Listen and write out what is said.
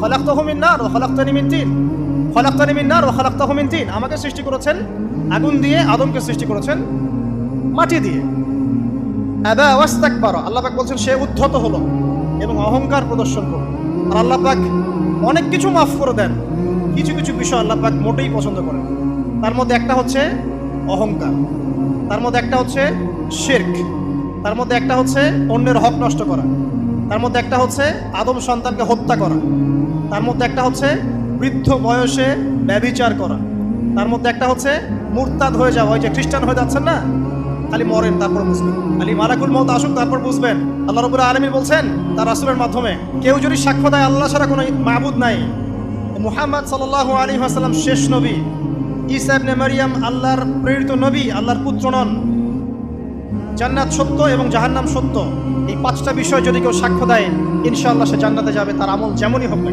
খলাকতাহু মিন নার ওয়া খলাকতানি মিন তিন, খলাকতানি মিন নার ওয়া খলাকতাহু মিন তিন। আমাকে সৃষ্টি করেছেন আগুন দিয়ে, আদমকে সৃষ্টি করেছেন মাটি দিয়ে। আবা ওয়াস্তাকবারা, আল্লাহ পাক বলছেন সে উদ্ধত হলো এবং অহংকার প্রদর্শন করল। আর আল্লাহ পাক অনেক কিছু মাফ করে দেন, কিছু কিছু বিষয় আল্লাহ পাক মোটেই পছন্দ করেন। তার মধ্যে একটা হচ্ছে অহংকার, তার মধ্যে একটা হচ্ছে শিরক, তার মধ্যে একটা হচ্ছে অন্যের হক নষ্ট করা, তার মধ্যে একটা হচ্ছে আদম সন্তানকে হত্যা করা, তার মধ্যে একটা হচ্ছে বৃদ্ধ বয়সে ব্যভিচার করা, তার মধ্যে একটা হচ্ছে মুরতাদ হয়ে যাওয়া। ওই যে খ্রিস্টান হয়ে যাচ্ছেন না, খালি মরেন তারপর বুঝবেন, খালি মালাকুল মউত আসুক তারপর বুঝবেন। আল্লাহ রাব্বুল আলামিন বলছেন তার রাসূলের মাধ্যমে, কেউ যদি সাক্ষ্য দেয় আল্লাহ ছাড়া কোনো মাবুদ নাই, মুহাম্মদ সাল্লাল্লাহু আলাইহি ওয়াসাল্লাম শেষ নবী, ঈসা ইবনে মারইয়াম আল্লাহর প্রেরিত নবী, আল্লাহর পুত্র নন, জান্নাত সত্য এবং জাহান্নাম সত্য, এই পাঁচটা বিষয় যদি কেউ সাক্ষ্য দেয় ইনশাআল্লাহ সে জান্নাতে যাবে, তার আমল যেমনই হোক না।